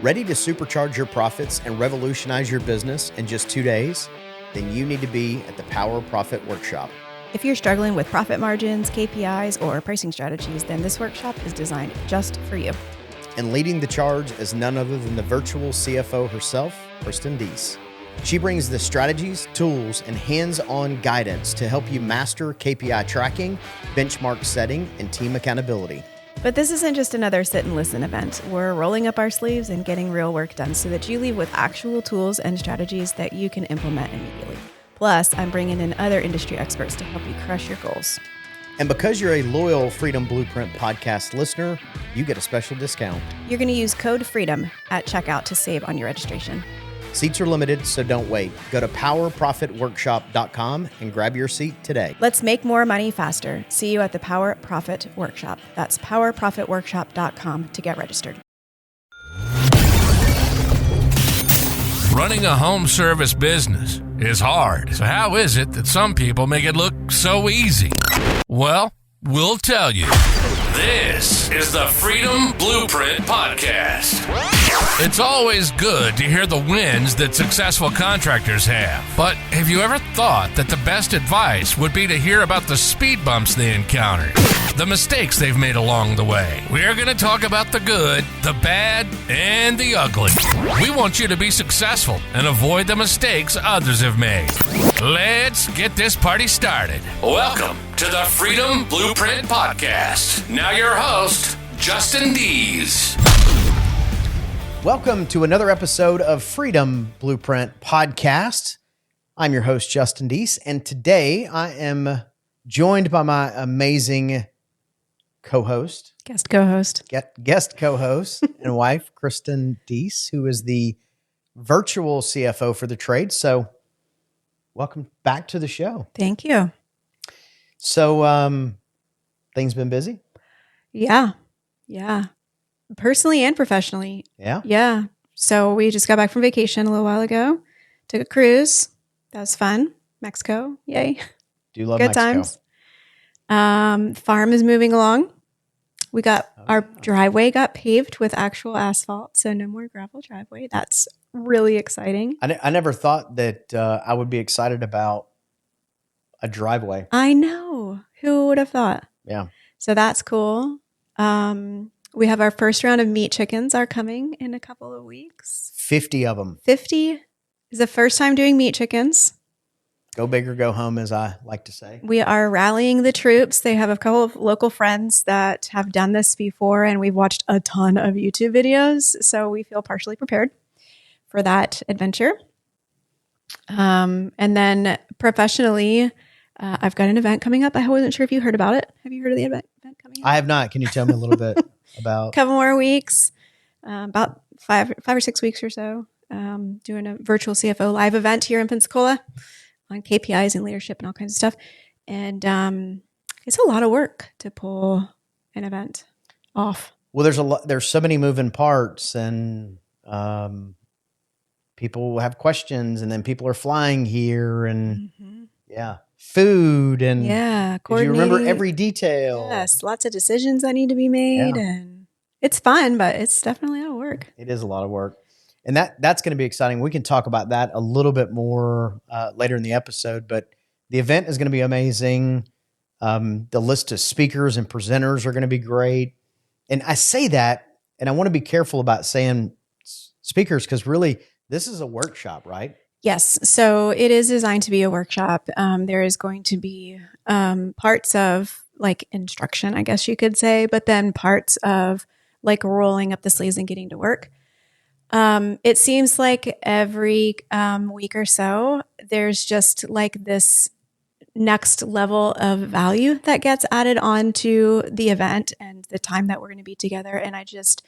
Ready to supercharge your profits and revolutionize your business in just 2 days? Then you need to be at the Power Profit Workshop. If you're struggling with profit margins, KPIs, or pricing strategies, then this workshop is designed just for you. And leading the charge is none other than the virtual CFO herself, Kristen Deese. She brings the strategies, tools, and hands-on guidance to help you master KPI tracking, benchmark setting, and team accountability. But this isn't just another sit and listen event. We're rolling up our sleeves and getting real work done so that you leave with actual tools and strategies that you can implement immediately. Plus, I'm bringing in other industry experts to help you crush your goals. And because you're a loyal Freedom Blueprint podcast listener, you get a special discount. You're going to use code FREEDOM at checkout to save on your registration. Seats are limited, so don't wait. Go to powerprofitworkshop.com and grab your seat today. Let's make more money faster. See you at the Power Profit Workshop. That's powerprofitworkshop.com to get registered. Running a home service business is hard. So how is it that some people make it look so easy? Well, we'll tell you. This is the Freedom Blueprint Podcast. It's always good to hear the wins that successful contractors have. But have you ever thought that the best advice would be to hear about the speed bumps they encountered, the mistakes they've made along the way? We're going to talk about the good, the bad, and the ugly. We want you to be successful and avoid the mistakes others have made. Let's get this party started. Welcome to the Freedom Blueprint Podcast. Now your host, Kristen Deese. Welcome to another episode of Freedom Blueprint Podcast. I'm your host, Kristen Deese, and today I am joined by my amazing co-host. Guest co-host and wife, Kristen Deese, who is the virtual CFO for the trade. So welcome back to the show. Thank you. So things been busy? Yeah. Personally and professionally. Yeah. So we just got back from vacation a little while ago. Took a cruise. That was fun. Mexico. Yay. Do you love Good Mexico? Times. Farm is moving along. We got our driveway got paved with actual asphalt, so no more gravel driveway. That's really exciting. I never thought that I would be excited about a driveway. I know. Who would have thought? Yeah. So that's cool. We have our first round of meat chickens are coming in a couple of weeks. 50 of them. 50 is the first time doing meat chickens. Go big or go home, as I like to say. We are rallying the troops. They have a couple of local friends that have done this before, and we've watched a ton of YouTube videos. So we feel partially prepared for that adventure. And then professionally, I've got an event coming up. I wasn't sure if you heard about it. Have you heard of the event coming up? I have not. Can you tell me a little bit about? Couple more weeks, about five or 6 weeks or so, doing a virtual CFO live event here in Pensacola on KPIs and leadership and all kinds of stuff. And it's a lot of work to pull an event off. Well, there's so many moving parts, and people have questions, and then people are flying here, and food, and you remember every detail. Yes, lots of decisions that need to be made, and it's fun, but it's definitely a lot of work. It is a lot of work, and that's going to be exciting. We can talk about that a little bit more later in the episode, but the event is going to be amazing. The list of speakers and presenters are going to be great, and I say that, and I want to be careful about saying speakers because really this is a workshop, right? Yes. So it is designed to be a workshop. There is going to be parts of like instruction, I guess you could say, but then parts of like rolling up the sleeves and getting to work. It seems like every week or so, there's just like this next level of value that gets added onto the event and the time that we're going to be together. And I just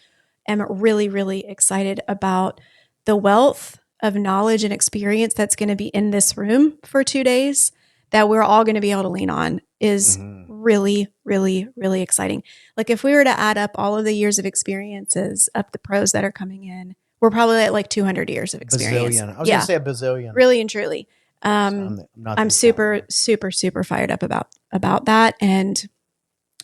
am really, really excited about the wealth of knowledge and experience that's going to be in this room for 2 days that we're all going to be able to lean on is really, really, really exciting. Like if we were to add up all of the years of experiences of the pros that are coming in, we're probably at like 200 years of experience. Bazillion. I was going to say a bazillion. Really and truly. I'm super, super, super fired up about that, and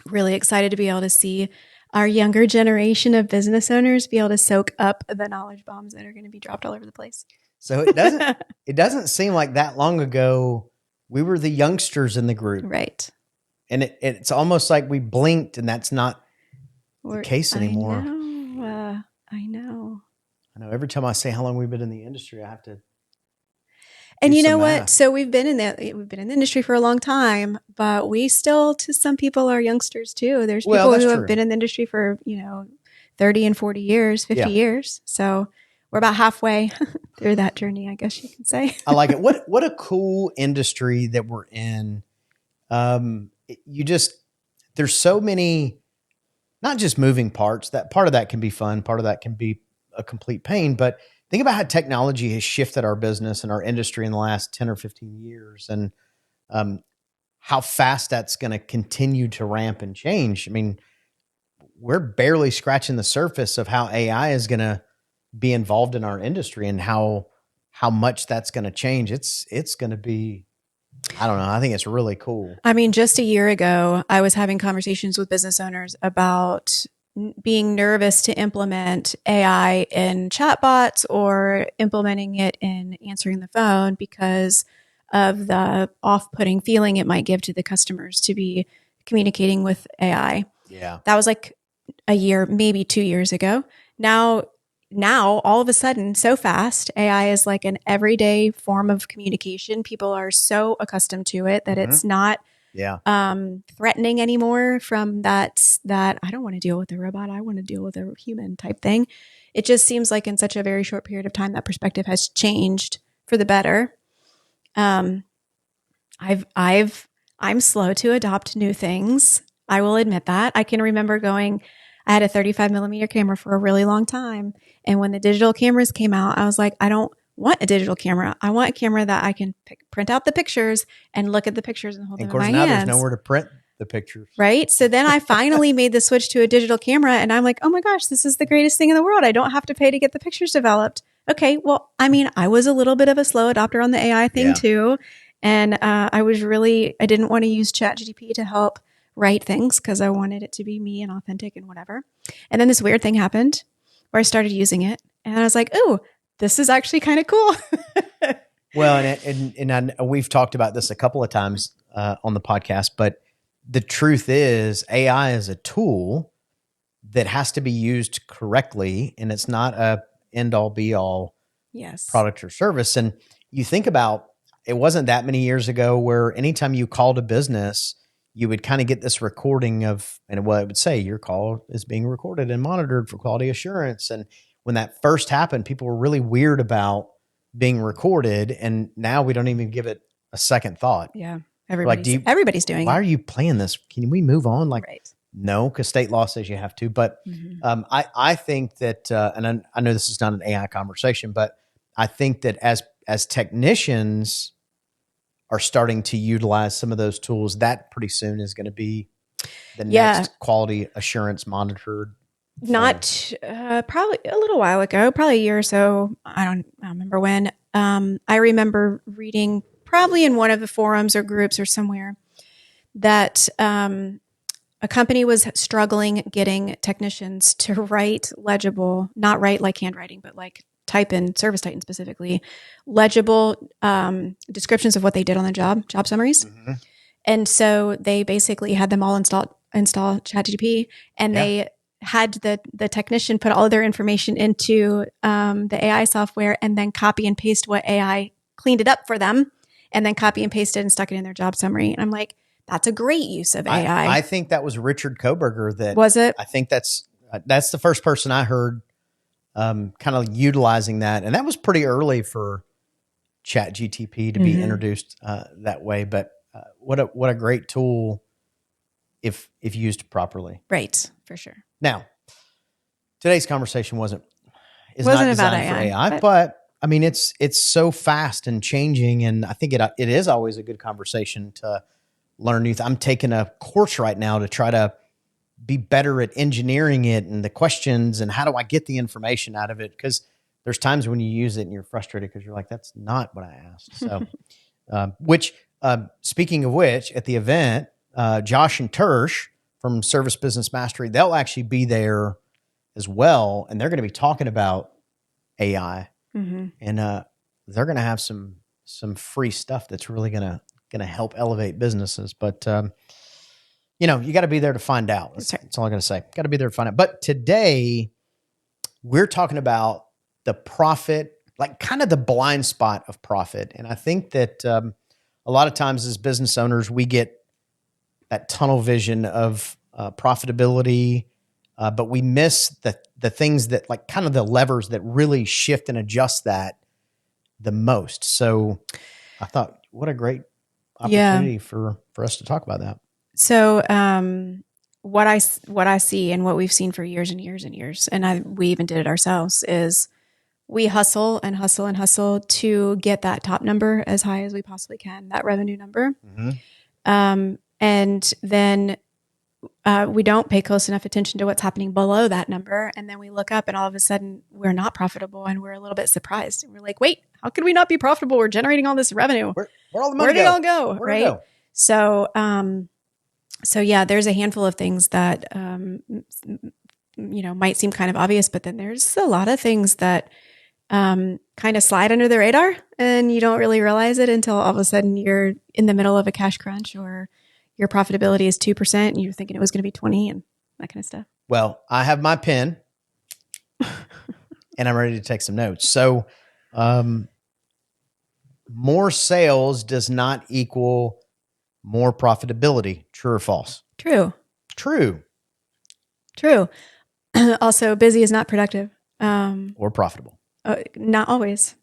really excited to be able to see our younger generation of business owners be able to soak up the knowledge bombs that are going to be dropped all over the place. So it doesn't seem like that long ago we were the youngsters in the group. Right. And it's almost like we blinked and that's not the case anymore. I know. I know every time I say how long we've been in the industry, I have to. And you know what? So we've been in the industry for a long time, but we still, to some people, are youngsters too. There's people who have been in the industry for, 30 and 40 years, 50 years. So we're about halfway through that journey, I guess you can say. I like it. What a cool industry that we're in. There's so many, not just moving parts. That part of that can be fun. Part of that can be a complete pain. But think about how technology has shifted our business and our industry in the last 10 or 15 years, and how fast that's going to continue to ramp and change. I mean, we're barely scratching the surface of how AI is going to be involved in our industry and how much that's going to change. It's going to be, I don't know. I think it's really cool. I mean, just a year ago, I was having conversations with business owners about being nervous to implement AI in chatbots or implementing it in answering the phone because of the off-putting feeling it might give to the customers to be communicating with AI. Yeah. That was like a year, maybe 2 years ago. Now, all of a sudden, so fast, AI is like an everyday form of communication. People are so accustomed to it that it's not threatening anymore from that I don't want to deal with a robot. I want to deal with a human type thing. It just seems like in such a very short period of time, that perspective has changed for the better. I'm slow to adopt new things. I will admit that. I can remember I had a 35 millimeter camera for a really long time. And when the digital cameras came out, I was like, I don't want a digital camera. I want a camera that I can print out the pictures and look at the pictures and hold them in my hands. Of course, now there's nowhere to print the pictures. Right? So then I finally made the switch to a digital camera and I'm like, oh my gosh, this is the greatest thing in the world. I don't have to pay to get the pictures developed. Okay, well, I mean, I was a little bit of a slow adopter on the AI thing too. And I didn't want to use ChatGPT to help write things because I wanted it to be me and authentic and whatever. And then this weird thing happened where I started using it and I was like, oh, this is actually kind of cool. Well, and we've talked about this a couple of times on the podcast, but the truth is AI is a tool that has to be used correctly, and it's not a end all be all product or service. And you think about, it wasn't that many years ago where anytime you called a business, you would kind of get this recording of, and what it would say, your call is being recorded and monitored for quality assurance. And when that first happened, people were really weird about being recorded. And now we don't even give it a second thought. Yeah. Everybody's doing it. Why are you playing this? Can we move on? Right. No, because state law says you have to. But I think that, and I know this is not an AI conversation, but I think that as technicians are starting to utilize some of those tools, that pretty soon is going to be the next quality assurance monitored. Not probably a little while ago, probably a year or so. I don't remember when. I remember reading probably in one of the forums or groups or somewhere that a company was struggling getting technicians to write legible, not write like handwriting, but like type in ServiceTitan specifically, legible descriptions of what they did on the job summaries. Mm-hmm. And so they basically had them all install ChatGPT, and they had the technician put all of their information into the AI software and then copy and paste what AI cleaned it up for them, and then copy and paste it and stuck it in their job summary. And I'm like, that's a great use of AI. I think that was Richard Koberger. That was it. I think that's the first person I heard kind of utilizing that, and that was pretty early for ChatGPT to be introduced that way. But what a great tool if used properly. Right, for sure. Now, today's conversation wasn't about designed for AI, but I mean it's so fast and changing, and I think it is always a good conversation to learn new. I'm taking a course right now to try to be better at engineering it and the questions and how do I get the information out of it, because there's times when you use it and you're frustrated because you're like, that's not what I asked. So, speaking of which, at the event, Josh and Tersh from Service Business Mastery, they'll actually be there as well, and they're going to be talking about AI, and they're going to have some free stuff that's really going to help elevate businesses. But you got to be there to find out. That's all I'm going to say. Got to be there to find out. But today we're talking about the profit, like kind of the blind spot of profit, and I think that a lot of times as business owners we get that tunnel vision of profitability, but we miss the things that, like, kind of the levers that really shift and adjust that the most. So I thought, what a great opportunity for us to talk about that. So what I see and what we've seen for years and years and years, and we even did it ourselves, is we hustle and hustle and hustle to get that top number as high as we possibly can, that revenue number. And then we don't pay close enough attention to what's happening below that number. And then we look up and all of a sudden we're not profitable and we're a little bit surprised. And we're like, wait, how could we not be profitable? We're generating all this revenue. Where all the money did it all go? Where'd it go? So, yeah, there's a handful of things that, might seem kind of obvious, but then there's a lot of things that kind of slide under the radar and you don't really realize it until all of a sudden you're in the middle of a cash crunch, or your profitability is 2% and you're thinking it was going to be 20 and that kind of stuff. Well, I have my pen and I'm ready to take some notes. So, more sales does not equal more profitability. True or false? True. True. Also, busy is not productive. Or profitable. Not always.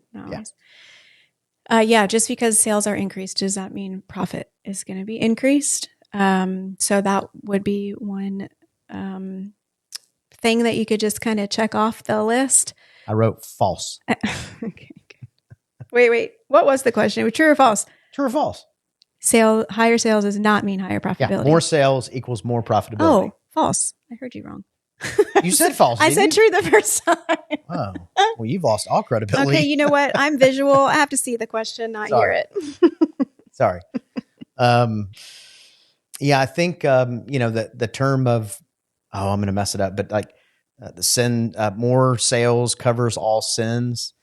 Just because sales are increased, does that mean profit is going to be increased? So that would be one thing that you could just kind of check off the list. I wrote false. Okay. Wait. What was the question? True or false? True or false? Higher sales does not mean higher profitability. Yeah, more sales equals more profitability. Oh, false. I heard you wrong. You said false. I said true the first time. Oh, well, you've lost all credibility. Okay, you know what? I'm visual. I have to see the question, not hear it. Sorry. I think the term of, I'm going to mess it up, but like the sin, more sales covers all sins.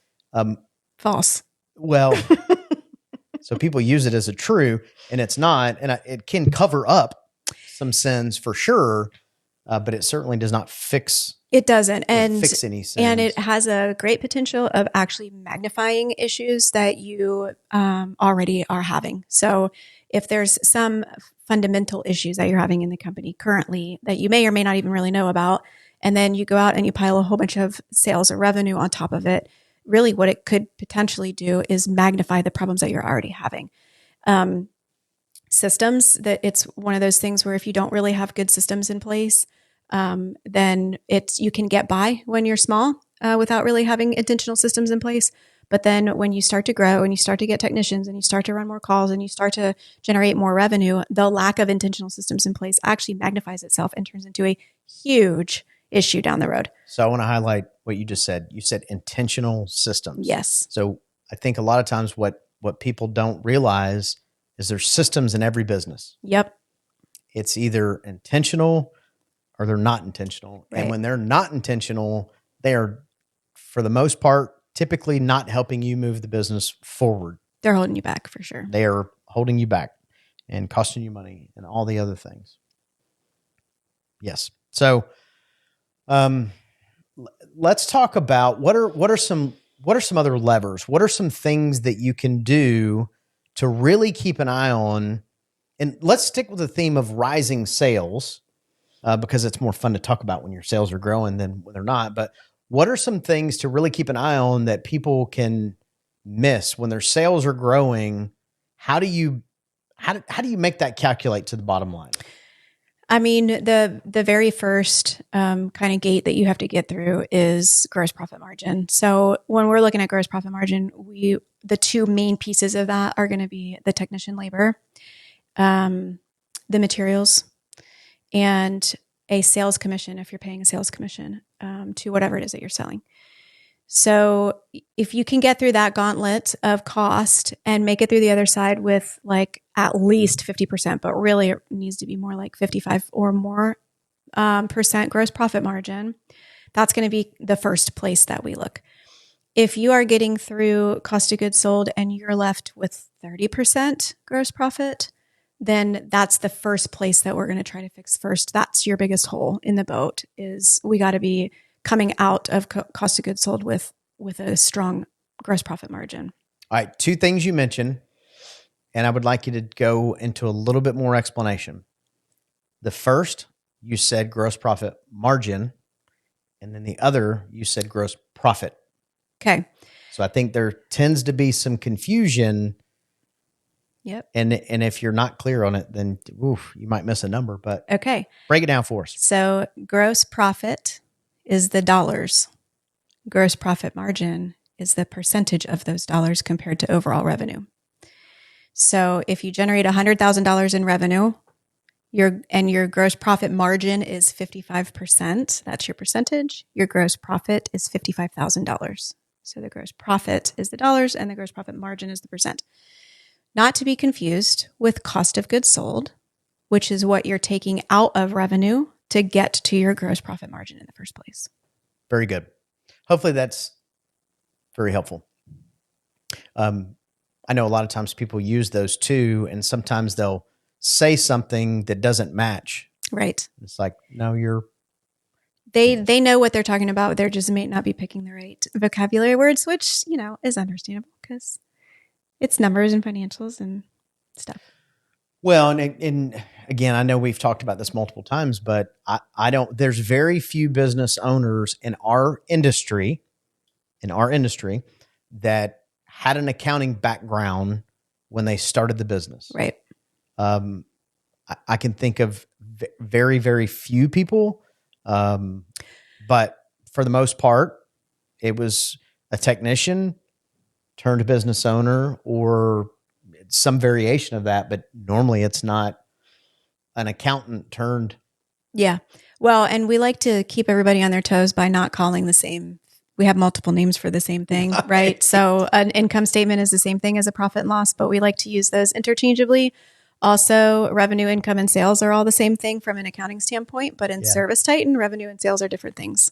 False. Well, so people use it as a true, and it's not, and it can cover up some sins for sure. But it certainly does not fix. It doesn't, and fix any sins. And it has a great potential of actually magnifying issues that you already are having. So, if there's some fundamental issues that you're having in the company currently that you may or may not even really know about, and then you go out and you pile a whole bunch of sales or revenue on top of it, really, what it could potentially do is magnify the problems that you're already having. Systems, that it's one of those things where if you don't really have good systems in place, then you can get by when you're small without really having intentional systems in place. But then when you start to grow and you start to get technicians and you start to run more calls and you start to generate more revenue, the lack of intentional systems in place actually magnifies itself and turns into a huge issue down the road. So I want to highlight what you just said. You said intentional systems. Yes. So I think a lot of times what people don't realize is there's systems in every business. Yep. It's either intentional or they're not intentional. Right. And when they're not intentional, they are, for the most part, typically not helping you move the business forward. They're holding you back for sure. They are holding you back and costing you money and all the other things. Yes. So let's talk about what are some other levers? What are some things that you can do to really keep an eye on? And let's stick with the theme of rising sales because it's more fun to talk about when your sales are growing than when they're not. But what are some things to really keep an eye on that people can miss when their sales are growing? How do you make that calculate to the bottom line? I mean, the very first kind of gate that you have to get through is gross profit margin. So when we're looking at gross profit margin, the two main pieces of that are going to be the technician labor, the materials, and a sales commission if you're paying a sales commission to whatever it is that you're selling. So if you can get through that gauntlet of cost and make it through the other side with like at least 50%, but really it needs to be more like 55 or more percent gross profit margin, that's going to be the first place that we look. If you are getting through cost of goods sold and you're left with 30% gross profit, then that's the first place that we're going to try to fix first. That's your biggest hole in the boat, is we got to be coming out of cost of goods sold with a strong gross profit margin. All right, two things you mentioned, and I would like you to go into a little bit more explanation. The first, you said gross profit margin, and then the other, you said gross profit. Okay. So I think there tends to be some confusion. Yep. And if you're not clear on it, then you might miss a number. But okay, break it down for us. So gross profit is the dollars. Gross profit margin is the percentage of those dollars compared to overall revenue. So if you generate $100,000 in revenue, your gross profit margin is 55%, that's your percentage. Your gross profit is $55,000. So the gross profit is the dollars and the gross profit margin is the percent. Not to be confused with cost of goods sold, which is what you're taking out of revenue to get to your gross profit margin in the first place. Very good. Hopefully that's very helpful. I know a lot of times people use those two, and sometimes they'll say something that doesn't match. Right. It's like, no, They know what they're talking about. They just may not be picking the right vocabulary words, which, is understandable because it's numbers and financials and stuff. Well, and again, I know we've talked about this multiple times, but there's very few business owners in our industry that had an accounting background when they started the business. Right. I can think of very, very few people. But for the most part, it was a technician turned business owner or some variation of that, but normally it's not an accountant turned. Yeah. Well, and we like to keep everybody on their toes by not calling the same. We have multiple names for the same thing, right? So an income statement is the same thing as a profit and loss, but we like to use those interchangeably. Also, revenue, income, and sales are all the same thing from an accounting standpoint, but in Service Titan, revenue and sales are different things.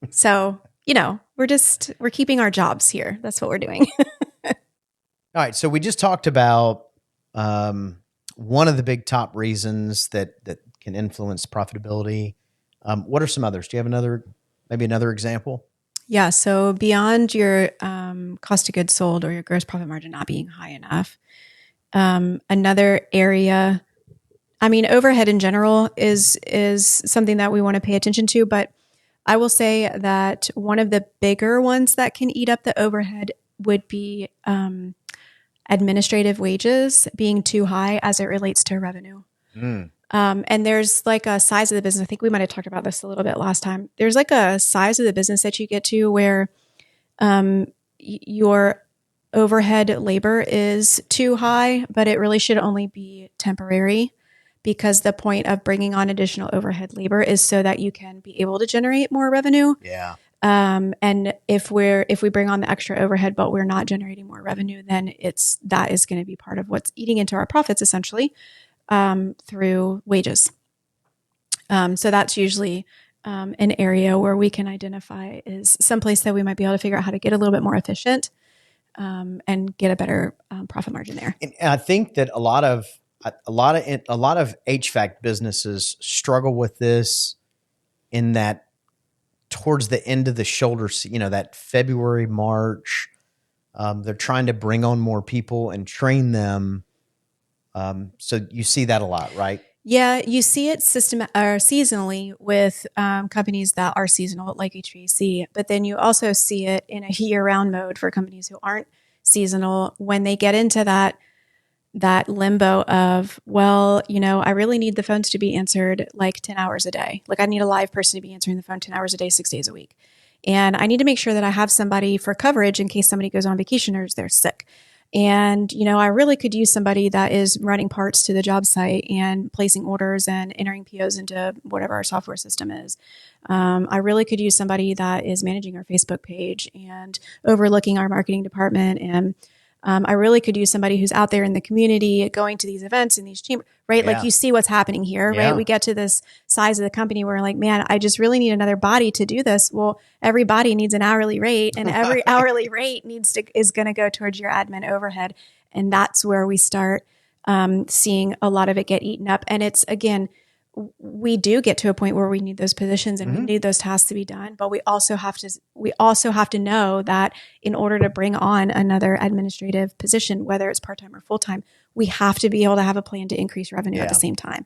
So, we're keeping our jobs here. That's what we're doing. All right. So we just talked about one of the big top reasons that can influence profitability. What are some others? Do you have maybe another example? Yeah. So beyond your cost of goods sold or your gross profit margin not being high enough, another area, overhead in general is something that we want to pay attention to, but I will say that one of the bigger ones that can eat up the overhead would be administrative wages being too high as it relates to revenue. And there's like a size of the business. I think we might have talked about this a little bit last time. There's like a size of the business that you get to where your overhead labor is too high, but it really should only be temporary, because the point of bringing on additional overhead labor is so that you can be able to generate more revenue. Yeah. And if we bring on the extra overhead, but we're not generating more revenue, then that is going to be part of what's eating into our profits essentially, through wages. So that's usually an area where we can identify is someplace that we might be able to figure out how to get a little bit more efficient, and get a better profit margin there. And I think that a lot of HVAC businesses struggle with this in that towards the end of the shoulder, that February, March, they're trying to bring on more people and train them. So you see that a lot, right? Yeah, you see it seasonally with companies that are seasonal, like HVAC, but then you also see it in a year-round mode for companies who aren't seasonal when they get into that limbo of, I really need the phones to be answered like 10 hours a day. Like I need a live person to be answering the phone 10 hours a day, 6 days a week. And I need to make sure that I have somebody for coverage in case somebody goes on vacation or they're sick. And, I really could use somebody that is running parts to the job site and placing orders and entering POs into whatever our software system is. I really could use somebody that is managing our Facebook page and overlooking our marketing department. And I really could use somebody who's out there in the community going to these events and these chambers, right? Yeah. Like you see what's happening here, Yeah. right? We get to this size of the company where like, man, I just really need another body to do this. Well, every body needs an hourly rate, and every hourly rate is going to go towards your admin overhead. And that's where we start seeing a lot of it get eaten up. And it's, again, we do get to a point where we need those positions and we need those tasks to be done, but we also have to know that in order to bring on another administrative position, whether it's part-time or full-time, we have to be able to have a plan to increase revenue at the same time.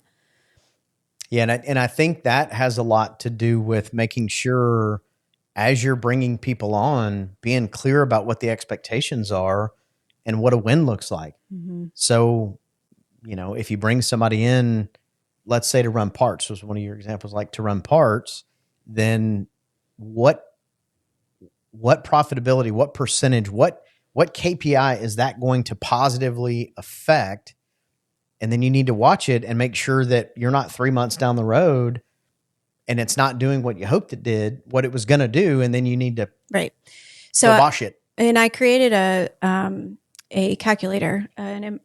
Yeah. And I think that has a lot to do with making sure as you're bringing people on, being clear about what the expectations are and what a win looks like. So, if you bring somebody in, let's say to run parts was one of your examples, like to run parts, then what profitability, what percentage, what KPI is that going to positively affect? And then you need to watch it and make sure that you're not 3 months down the road and it's not doing what you hoped it did, what it was going to do. And then you need to wash it. And I created a calculator and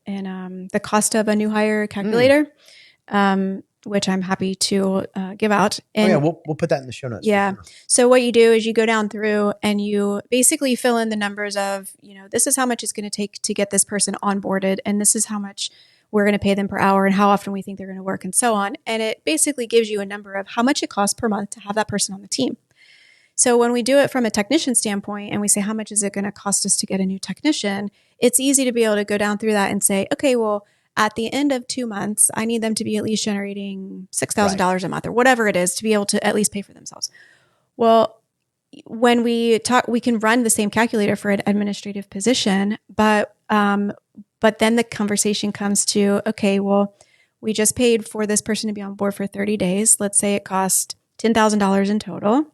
the cost of a new hire calculator. Which I'm happy to give out. And we'll put that in the show notes. Yeah. For sure. So what you do is you go down through and you basically fill in the numbers of, this is how much it's going to take to get this person onboarded, and this is how much we're going to pay them per hour and how often we think they're going to work and so on. And it basically gives you a number of how much it costs per month to have that person on the team. So when we do it from a technician standpoint and we say, how much is it going to cost us to get a new technician? It's easy to be able to go down through that and say, okay, well, at the end of 2 months, I need them to be at least generating $6,000 a month or whatever it is to be able to at least pay for themselves. Well, when we talk, we can run the same calculator for an administrative position, but then the conversation comes to, okay, well, we just paid for this person to be on board for 30 days. Let's say it cost $10,000 in total.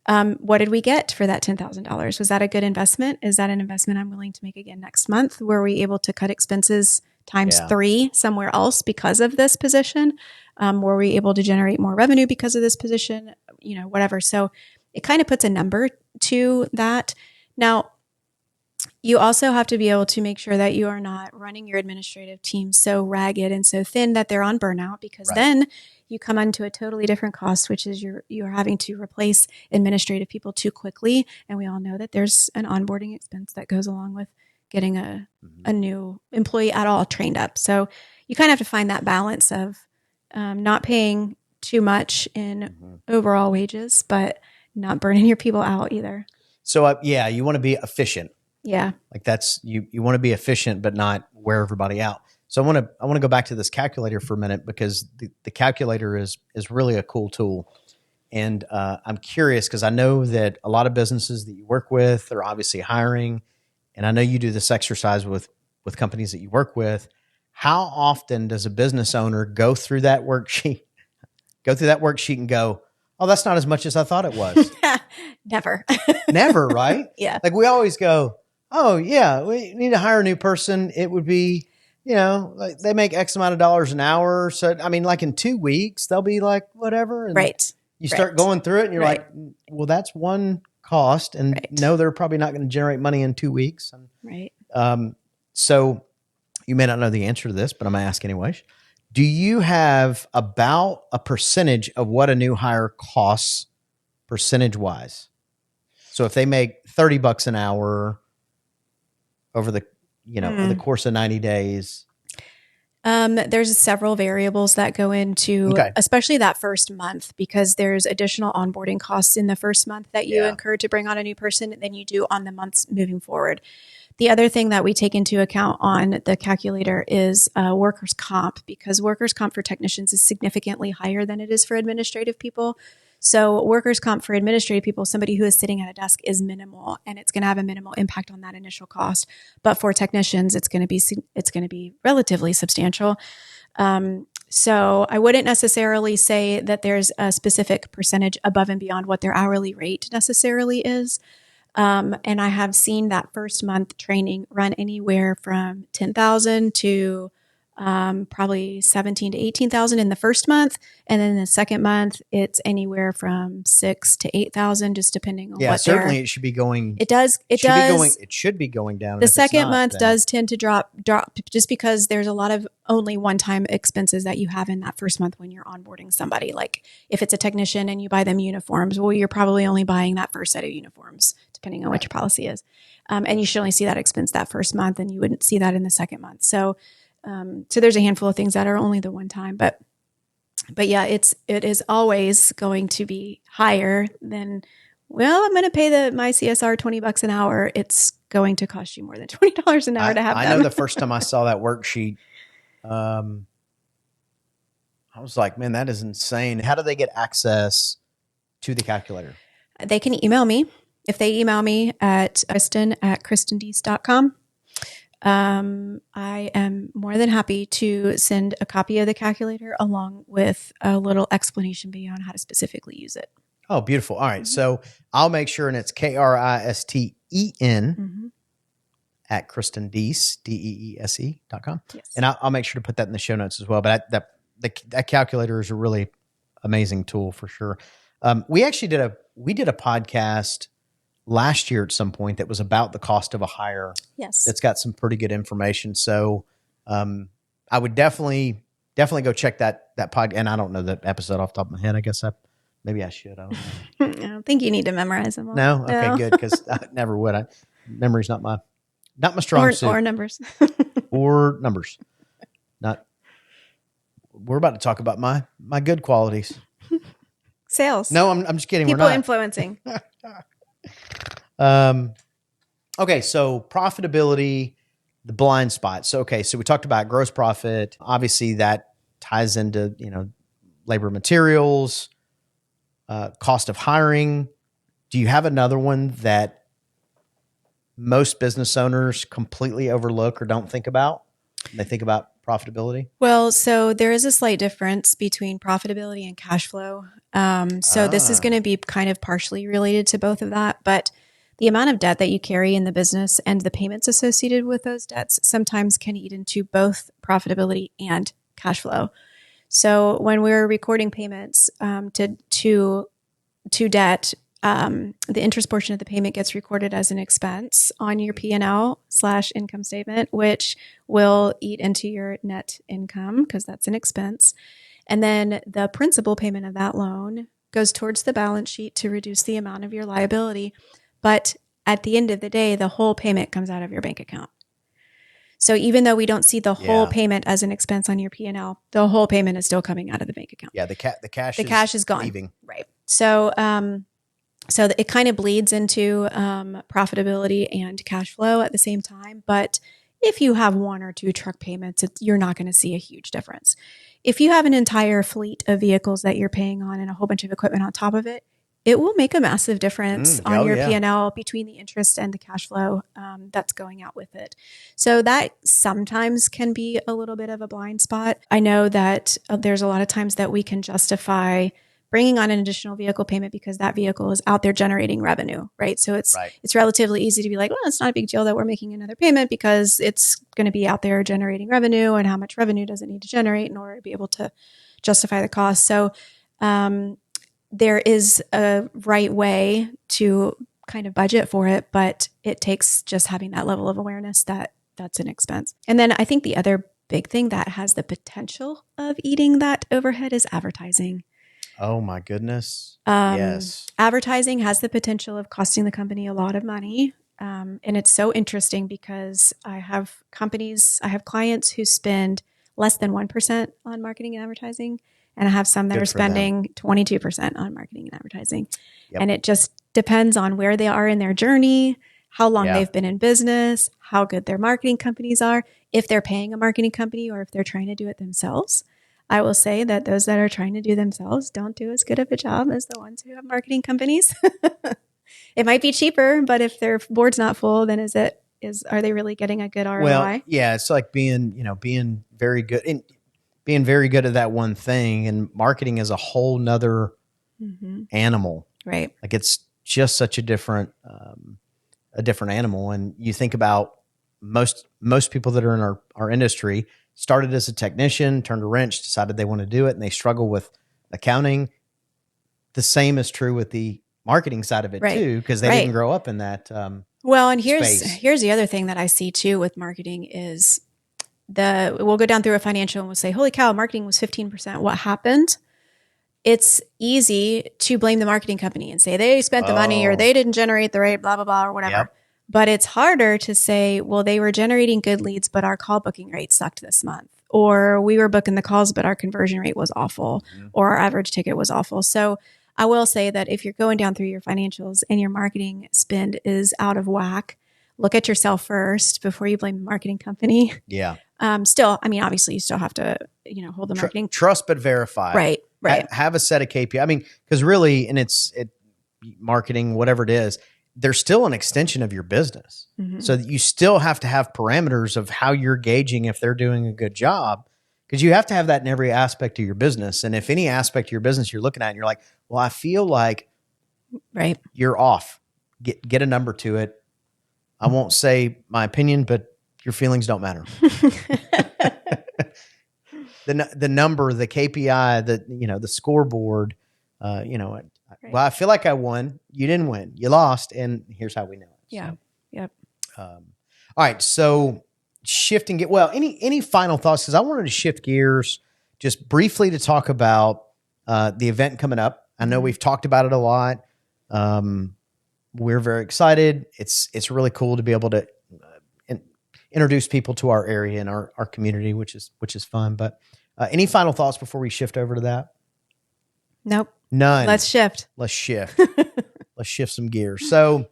What did we get for that $10,000? Was that a good investment? Is that an investment I'm willing to make again next month? Were we able to cut expenses times 3 somewhere else because of this position? Were we able to generate more revenue because of this position? Whatever. So it kind of puts a number to that. Now, you also have to be able to make sure that you are not running your administrative team so ragged and so thin that they're on burnout, because then you come onto a totally different cost, which is you're having to replace administrative people too quickly. And we all know that there's an onboarding expense that goes along with getting a new employee at all trained up. So you kind of have to find that balance of not paying too much in overall wages, but not burning your people out either. So you want to be efficient. Yeah. Like that's, you want to be efficient, but not wear everybody out. So I want to go back to this calculator for a minute, because the calculator is really a cool tool. And I'm curious, because I know that a lot of businesses that you work with are obviously hiring. And I know you do this exercise with companies that you work with. How often does a business owner go through that worksheet and go, oh, that's not as much as I thought it was? Never. Never, right? Yeah. Like we always go, oh yeah, we need to hire a new person. It would be, like they make X amount of dollars an hour. So, I mean, like in 2 weeks, they'll be like, whatever. And right. You start going through it and you're like, well, that's one cost. And no, they're probably not going to generate money in 2 weeks. And, right. So you may not know the answer to this, but I'm going to ask anyways. Do you have about a percentage of what a new hire costs percentage wise? So if they make $30 an hour over the, over the course of 90 days. There's several variables that go into, especially that first month, because there's additional onboarding costs in the first month that you incur to bring on a new person than you do on the months moving forward. The other thing that we take into account on the calculator is workers' comp, because workers' comp for technicians is significantly higher than it is for administrative people. So workers' comp for administrative people, somebody who is sitting at a desk, is minimal, and it's going to have a minimal impact on that initial cost. But for technicians, it's going to be relatively substantial. So I wouldn't necessarily say that there's a specific percentage above and beyond what their hourly rate necessarily is. And I have seen that first month training run anywhere from 10,000 to probably 17 to 18,000 in the first month. And then the second month, it's anywhere from 6 to 8,000, just depending on what certainly it should be going. It does. It should be going down. The second month does tend to drop just because there's a lot of only one-time expenses that you have in that first month when you're onboarding somebody. Like if it's a technician and you buy them uniforms, well, you're probably only buying that first set of uniforms, depending on what your policy is. And you should only see that expense that first month, and you wouldn't see that in the second month. So there's a handful of things that are only the one time, but yeah, it is always going to be higher than, well, I'm going to pay my CSR $20 an hour. It's going to cost you more than $20 an hour to have them. I know the first time I saw that worksheet, I was like, man, that is insane. How do they get access to the calculator? They can email me. If they email me at kristen@kristendeese.com, I am more than happy to send a copy of the calculator along with a little explanation video on how to specifically use it. Oh, beautiful. All right. So I'll make sure, and it's KRISTEN at Kristen Deese, DEESE.com. Yes. And I'll make sure to put that in the show notes as well. But that calculator is a really amazing tool for sure. We actually did a podcast last year at some point that was about the cost of a hire. Yes. That's got some pretty good information. So I would definitely go check that pod. And I don't know the episode off the top of my head. I guess maybe I should. I don't know. I don't think you need to memorize them all. No? Okay, good. Because I never would. Memory's not my strong suit. Or numbers. Or numbers. We're about to talk about my good qualities. Sales. No, I'm just kidding. People We're not. influencing. Okay, so profitability, the blind spot. So we talked about gross profit. Obviously, that ties into labor materials, cost of hiring. Do you have another one that most business owners completely overlook or don't think about when they think about profitability? Well, so there is a slight difference between profitability and cash flow. So this is going to be kind of partially related to both of that, but the amount of debt that you carry in the business and the payments associated with those debts sometimes can eat into both profitability and cash flow. So when we're recording payments to debt, the interest portion of the payment gets recorded as an expense on your P&L/income statement, which will eat into your net income because that's an expense. And then the principal payment of that loan goes towards the balance sheet to reduce the amount of your liability. But at the end of the day, the whole payment comes out of your bank account. So even though we don't see the whole payment as an expense on your P&L, the whole payment is still coming out of the bank account. Yeah, the cash is gone. Leaving. Right. So it kind of bleeds into profitability and cash flow at the same time. But if you have one or two truck payments, you're not going to see a huge difference. If you have an entire fleet of vehicles that you're paying on and a whole bunch of equipment on top of it, it will make a massive difference on your P&L between the interest and the cash flow that's going out with it. So that sometimes can be a little bit of a blind spot. I know that there's a lot of times that we can justify bringing on an additional vehicle payment because that vehicle is out there generating revenue, right? So it's relatively easy to be like, well, it's not a big deal that we're making another payment because it's going to be out there generating revenue, and how much revenue does it need to generate in order to be able to justify the cost. So there is a right way to kind of budget for it, but it takes just having that level of awareness that that's an expense. And then I think the other big thing that has the potential of eating that overhead is advertising. Oh my goodness. Yes. Advertising has the potential of costing the company a lot of money. And it's so interesting because I have clients who spend less than 1% on marketing and advertising. And I have some that are spending 22% on marketing and advertising. Yep. And it just depends on where they are in their journey, how long they've been in business, how good their marketing companies are, if they're paying a marketing company or if they're trying to do it themselves. I will say that those that are trying to do themselves don't do as good of a job as the ones who have marketing companies. It might be cheaper, but if their board's not full, then are they really getting a good ROI? Well, yeah, it's like being very good. Being very good at that one thing, and marketing is a whole nother animal. Right. Like it's just such a different a different animal. And you think about most people that are in our industry started as a technician, turned a wrench, decided they want to do it, and they struggle with accounting. The same is true with the marketing side of it too, because they didn't grow up in that. Well, and space. here's the other thing that I see too with marketing is we'll go down through a financial and we'll say, holy cow, marketing was 15%. What happened? It's easy to blame the marketing company and say they spent the money or they didn't generate the right blah, blah, blah, or whatever. Yep. But it's harder to say, well, they were generating good leads, but our call booking rate sucked this month. Or we were booking the calls, but our conversion rate was awful, or our average ticket was awful. So I will say that if you're going down through your financials and your marketing spend is out of whack, look at yourself first before you blame the marketing company. Yeah. Still, I mean, obviously you still have to, hold the marketing. Trust but verify. Right. Have a set of KPI. I mean, because really, and it's marketing, whatever it is, they're still an extension of your business. Mm-hmm. So you still have to have parameters of how you're gauging if they're doing a good job, because you have to have that in every aspect of your business. And if any aspect of your business you're looking at and you're like, well, I feel like you're off, get a number to it. I won't say my opinion, but your feelings don't matter. The number, the KPI, the scoreboard, well, I feel like I won. You didn't win. You lost. And here's how we know it. Yeah. So, yep. all right. So shifting it. Well, any final thoughts? Because I wanted to shift gears just briefly to talk about the event coming up. I know we've talked about it a lot. We're very excited. It's really cool to be able to introduce people to our area and our community, which is fun. But any final thoughts before we shift over to that? Nope. None. Let's shift. Let's shift some gears. So,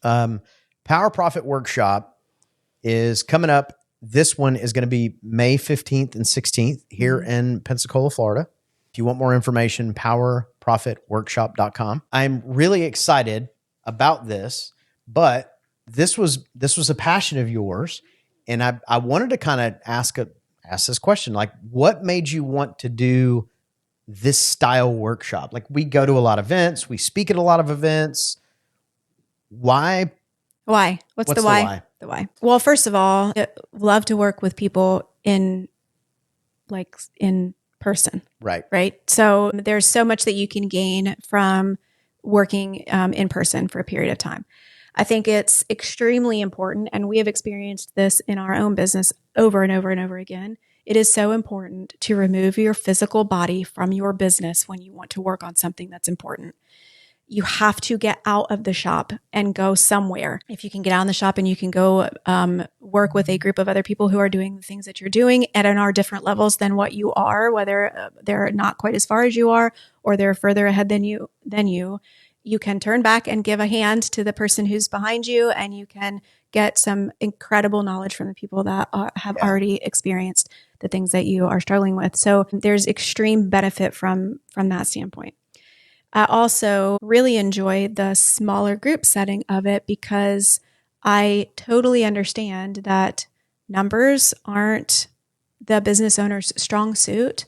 Power Profit Workshop is coming up. This one is going to be May 15th and 16th here in Pensacola, Florida. If you want more information, powerprofitworkshop.com. I'm really excited about this, but this was a passion of yours. And I wanted to kind of ask this question, like, what made you want to do this style workshop? Like, we go to a lot of events, we speak at a lot of events. Why? What's the why? The why. Well, first of all, I love to work with people in person. Right. So there's so much that you can gain from working in person for a period of time. I think it's extremely important, and we have experienced this in our own business over and over and over again. It is so important to remove your physical body from your business when you want to work on something that's important. You have to get out of the shop and go somewhere. If you can get out in the shop and you can go work with a group of other people who are doing the things that you're doing and are different levels than what you are, whether they're not quite as far as you are or they're further ahead than you can turn back and give a hand to the person who's behind you, and you can get some incredible knowledge from the people that have already experienced the things that you are struggling with. So there's extreme benefit from that standpoint. I also really enjoy the smaller group setting of it because I totally understand that numbers aren't the business owner's strong suit.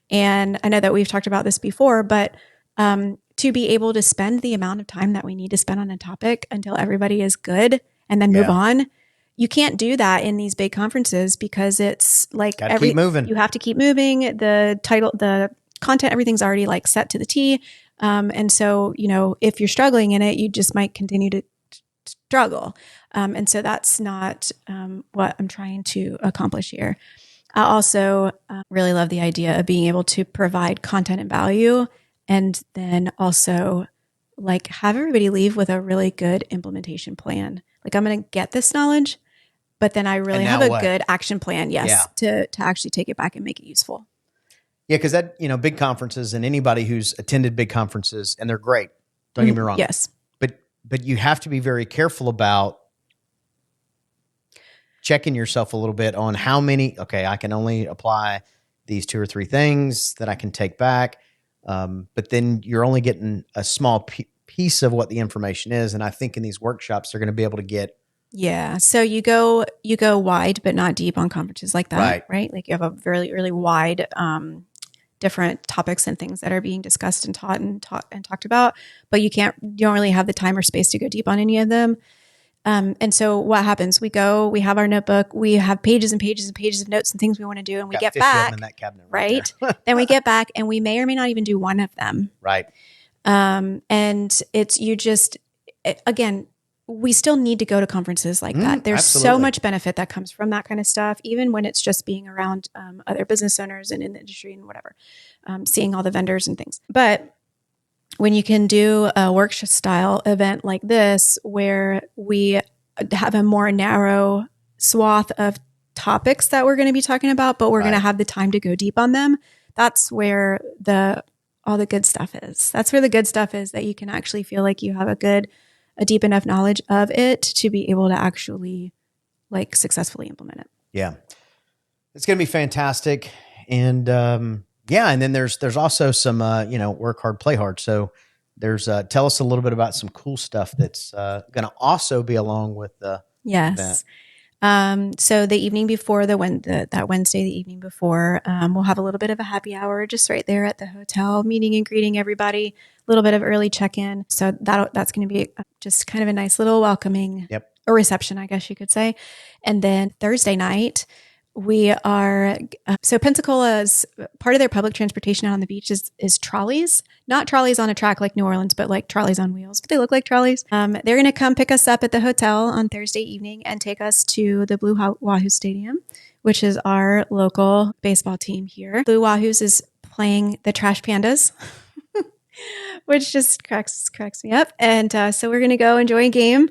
And I know that we've talked about this before, but to be able to spend the amount of time that we need to spend on a topic until everybody is good and then move on, you can't do that in these big conferences because it's like keep moving. You have to keep moving. The title, the content, everything's already like set to the T. And so, if you're struggling in it, you just might continue to struggle. And so that's not what I'm trying to accomplish here. I also really love the idea of being able to provide content and value, and then also like have everybody leave with a really good implementation plan. Like, I'm going to get this knowledge, but then I really have a good action plan. To actually take it back and make it useful. Yeah. Cause that, big conferences, and anybody who's attended big conferences, and they're great. Don't get me wrong. Yes. But you have to be very careful about checking yourself a little bit on how many, I can only apply these 2 or 3 things that I can take back. But then you're only getting a small piece of what the information is. And I think in these workshops, they're going to be able to get. Yeah. So you go wide, but not deep on conferences like that. Right. Like you have a really, really wide, different topics and things that are being discussed and taught and talked about, but you don't really have the time or space to go deep on any of them. And so what happens? We have our notebook, we have pages and pages and pages of notes and things we want to do. And we get back, in that cabinet right? Then we get back and we may or may not even do one of them. Right. And again, we still need to go to conferences like that. There's so much benefit that comes from that kind of stuff, even when it's just being around other business owners and in the industry and whatever, seeing all the vendors and things. But when you can do a workshop style event like this, where we have a more narrow swath of topics that we're going to be talking about, but we're going to have the time to go deep on them, that's where all the good stuff is. That's where the good stuff is, that you can actually feel like you have a deep enough knowledge of it to be able to actually like successfully implement it. Yeah. It's going to be fantastic. And, and then there's also some, work hard, play hard. So there's, tell us a little bit about some cool stuff that's going to also be along with the event. So the evening before that Wednesday, the evening before, we'll have a little bit of a happy hour just right there at the hotel, meeting and greeting everybody, a little bit of early check-in. So that's going to be just kind of a nice little welcoming, a reception, I guess you could say. And then Thursday night, we are, so Pensacola's part of their public transportation out on the beach is trolleys, not trolleys on a track like New Orleans, but like trolleys on wheels, but they look like trolleys. They're going to come pick us up at the hotel on Thursday evening and take us to the Blue Wahoo Stadium, which is our local baseball team here. Blue Wahoos is playing the Trash Pandas, which just cracks me up. And so we're going to go enjoy a game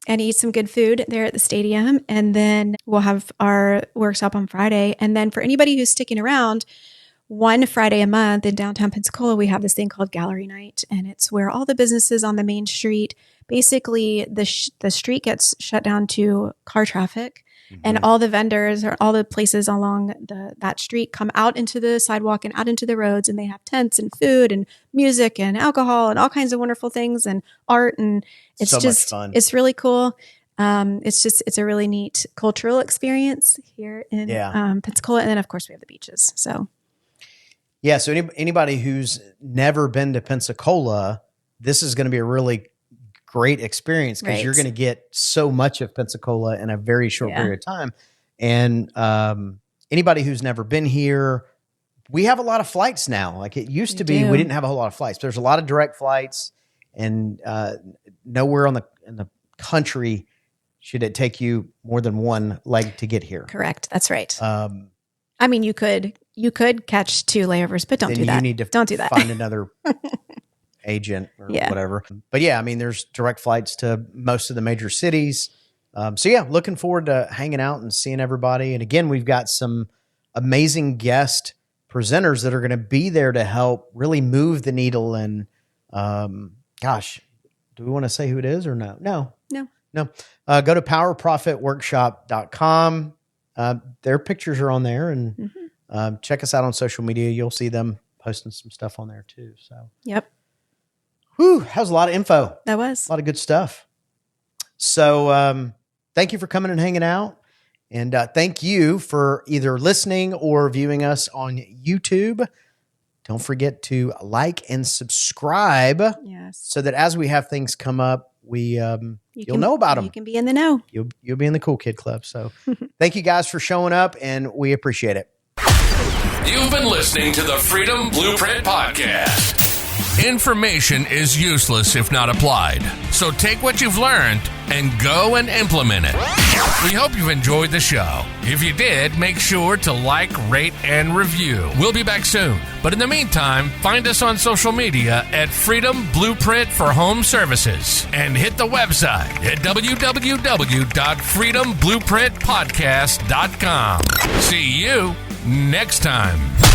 and eat some good food there at the stadium. And then we'll have our workshop on Friday. And then for anybody who's sticking around, one Friday a month in downtown Pensacola, we have this thing called Gallery Night. And it's where all the businesses on the main street, basically the street gets shut down to car traffic. And all the vendors or all the places along that street come out into the sidewalk and out into the roads, and they have tents and food and music and alcohol and all kinds of wonderful things and art. And it's just fun. It's really cool. It's a really neat cultural experience here in Pensacola. And then of course we have the beaches. So anybody who's never been to Pensacola, this is going to be a really great experience, because you're going to get so much of Pensacola in a very short period of time. And anybody who's never been here, we have a lot of flights now. Like it used to be, we didn't have a whole lot of flights. There's a lot of direct flights, and nowhere in the country should it take you more than one leg to get here. Correct. That's right. I mean, you could catch 2 layovers, but don't do that. You need to find another agent or whatever. But there's direct flights to most of the major cities. Looking forward to hanging out and seeing everybody. And again, we've got some amazing guest presenters that are going to be there to help really move the needle. And do we want to say who it is or no? No. Go to powerprofitworkshop.com. Their pictures are on there, and check us out on social media. You'll see them posting some stuff on there too. So whew, that was a lot of info. That was a lot of good stuff. So thank you for coming and hanging out. And thank you for either listening or viewing us on YouTube. Don't forget to like and subscribe. Yes. So that as we have things come up, you'll know about them. You can be in the know. You'll be in the cool kid club. So thank you guys for showing up, and we appreciate it. You've been listening to the Freedom Blueprint Podcast. Information is useless if not applied. So take what you've learned and go and implement it. We hope you've enjoyed the show. If you did, make sure to like, rate, and review. We'll be back soon. But in the meantime, find us on social media at Freedom Blueprint for Home Services, and hit the website at www.freedomblueprintpodcast.com. See you next time.